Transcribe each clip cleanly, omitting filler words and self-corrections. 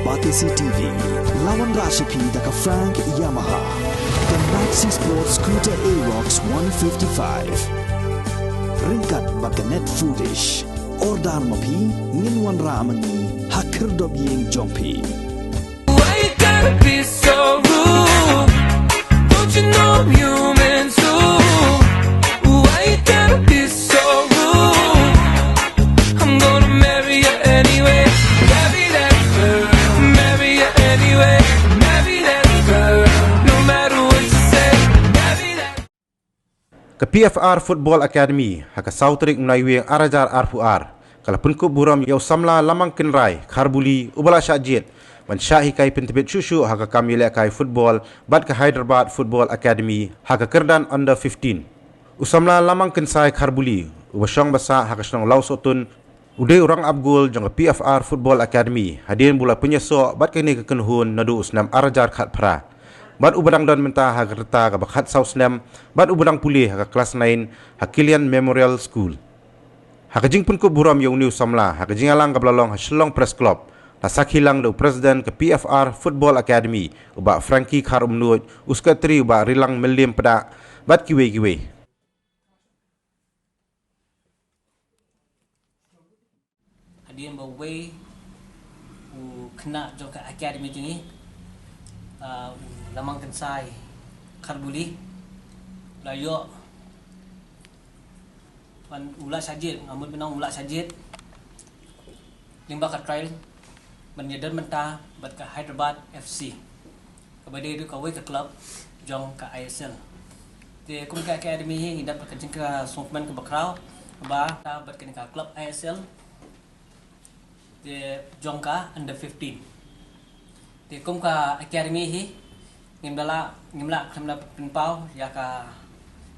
Batisi TV, lawan Rashipi daka Frank Yamaha, dan Maxi Sports Scooter Aerox 155. Ringkat baka net foodish, ordar mapi, nginwan ramani, hakir dobyeng jompi. Why you gotta be so rude? Don't you know I'm human too? Why you gotta be so rude? I'm gonna marry you anyway. Marry that girl. Marry you anyway. Marry that girl. No matter what you say. Marry that. Ke PFR Football Academy haka sautrik mnaiwing arajar arfuar kala punku buram yau samla lamang kenrai kharbuli ubala syajit man syahi kai pentebet shushu haka kamile kai football bat ke Hyderabad Football Academy haka kerdan under 15 usamla lamang kensai kharbuli ubashong basa haka snong lausotun ude orang abgul jong PFR Football Academy hadin bula penyeso bat kini ke kenhun nadu usnam arajar khat pra bat ubadang don menta haka reta ka bakhat sausnam bat ubadang pulih haka kelas 9 Hakilian Memorial School haka jing punku buram yau new samla haka jingalang ka blalong haslong press club Nasak hilang do Presiden ke PFR Football Academy ubak Frankie Kharumnuj uskatri ubak rilang melim pada bat kiwe-kiwe. Hadian bawai kena joka academy ini lamang kensai Kharbuli layo pan ulat sajid namun benang ulat sajid limba ka trial menjadi mentah buat ke Hyderabad FC. Kepada itu kawai ke klub jong ke ISL. Di kum ke academy ini dapat kerja ke songkuman ke bakrau bah buat ke klub ISL. Di jong ke under 15. Di kum ke academy ini ngimla kemla penpau ya ke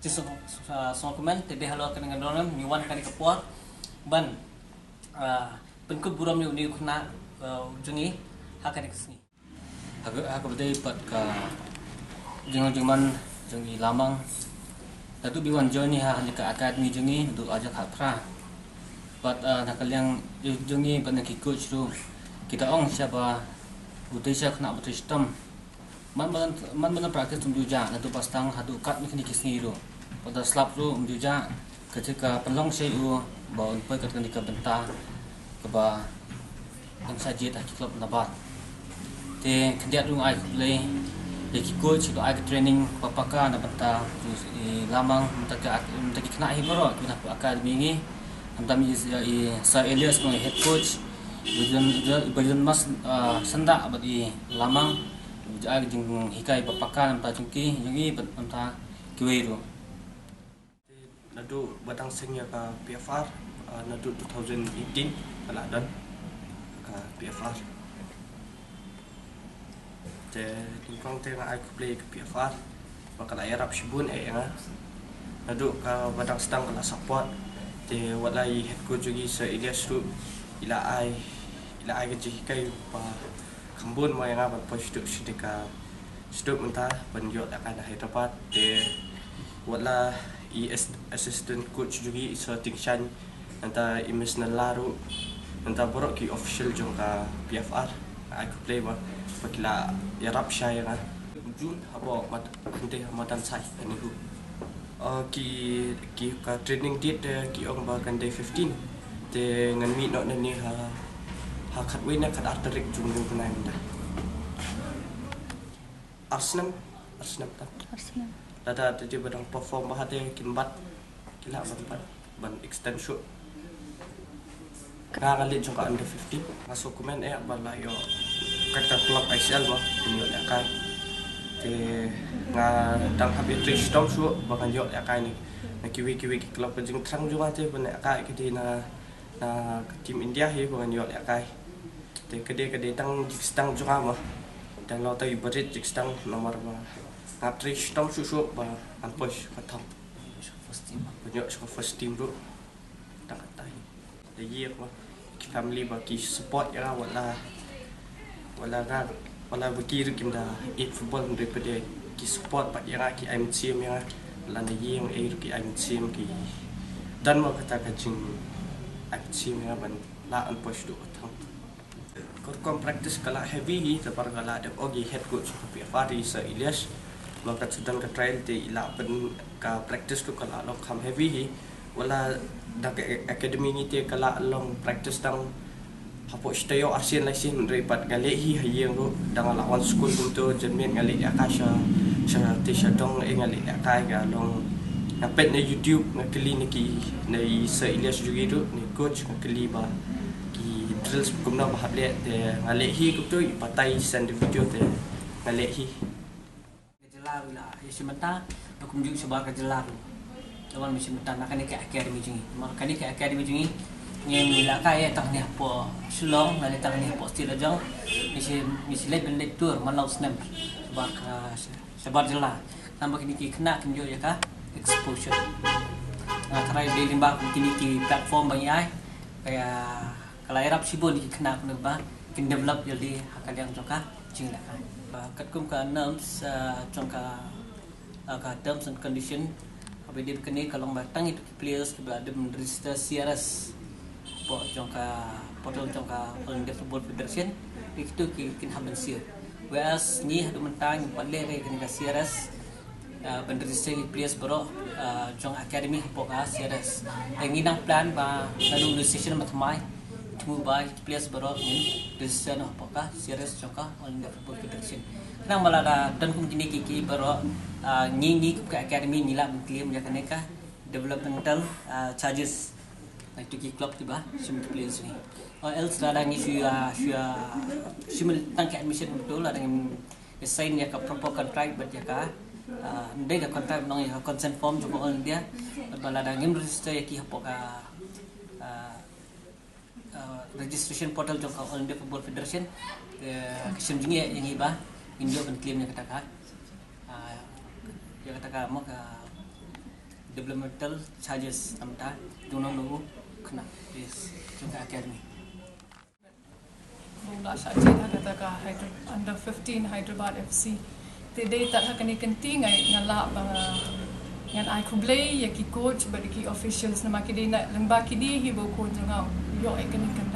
jisung songkuman tebe halo ke dengan dolam nyuan kali ke puar ban penkut buram ni kena jungi haka kesini. Haka berdaya pat ka jangan jungi lamang. Datu biwan join ni hanya ke akademi jungi untuk ajak hatra. Pat nak yang jungi pat nak coach tu kita ong siapa butai siapa kena butai sistem. Man praktis menjuja datu pastang hadu kat ni kesini tu. Pada slap tu menjuja ketika pelong saya bawa pergi ke ketika bentah keba yang saja tak klub nabat. Te kendiat dung ai play deki coach tu ai training papaka na banta lamang mentaka kena hi boro kita akademi ni antami sa Elias sebagai head coach bagian mas senda bagi lamang ai jing hikai papaka na jungki jungi banta kiwero nadu batang sengnya ka PFR nadu 2018 Ramadan PFR. Tingkong tengah aku play ke PFR. Maka lah Arab Shibun nga. Nadu ka badang stang kala support. Te walai head coach juga sa Ilyas tu ila ai kejikai pa kambun mo nga pa stup sidika stup mentah banjot akan Hyderabad. Te wala assistant coach juga sa Tingshan anta imis na laro anta borok ki official jong ka PFR aku play ba pakila yarap siya nga June habo mat hinte matan sai ani hu ki ka training date ki ong ba kan day 15 te ngan mi no ni ha khat win na khat arterik jung jung kunai menda Arsenal data tadi badang perform bahate kinbat kila ban extension Kakalit jong ka under 15 masuk komen bala yo kata klub ICL ba pinyo ya kai te nga dang habit reach down su bakan yo ya kai ni na kiwi ki klub jing trang jong ate ban ya kai kedi na tim India he bakan yo ya kai te kede tang jikstang jong ama dan lo tai budget jikstang nomor ba nga reach down su ba an push katam first team banyo first team ru tang tai the year family bagi support ya wala bagi kim da football daripada ki support pak ya ki team ya lan yang ki team ki dan mau kata kacing team ya ban la an push do thang ko kurang practice kala heavy tapar kala ada ogi head coach PFR sa Ilyas maka sedang ke trail te ila pen ka practice tu kala long kam heavy wala dak academy ni te kala long practice tang hapo stayo arsian laisin repat ngalehi hayeng ro dang lawan school tu jenmen ngale akasha sa te sadong ngale akai ga long napet na YouTube ngakeli niki na sa Ilyas juga tu ni coach ngakeli ba ki drills kumna bahable te ngalehi ku tu ipatai send video te ngalehi Kejelar bila sementara aku menjuk sebar kejelar lawan sementara nak ni ke academy jingi maka ni ke academy jingi yang mila kaya tang ni apa Shillong ngali tang ni apa stil ajang misi let ben let tour malau snap sebar jelar tambah kini ki kena kenjo ya ka exposure karena di limbah kini ki platform banyak ai kayak kalau Arab sibuk di kena pun ba kin develop jadi akan yang jangka jingla kan katkum ka norms jangka ka terms and condition apa dia kena kalau batang itu players ke ada register CRS po jangka portal jangka All India Football Federation itu kin haben sir whereas ni hadu mentang palle ke kin CRS register players bro jong academy po ka CRS nginang plan ba lalu decision matmai tu ba players bro ni register no po ka CRS jangka All India Football Federation nang malada dan kum kini kiki bro ni ke academy ni lah claim ya kaneka developmental charges itu ki club tiba sim players ni or else ada ni simul tangke admission betul ada yang sign ya ka proper contract but ya ka ndai da contract nong ya consent form juga on dia balada ngim register ya ki hapo ka registration portal juga All India Football Federation kisim jingi yang iba India kan claim nya kata ya kata mak developmental charges amta dunong lu kena yes juga academy Bola Shajid kata ka under 15 Hyderabad FC today tak akan ikanti ngala ngan ai kublay ya ki coach but ki officials na makidi na lembaki di hibo ko jangau yo ikan ikan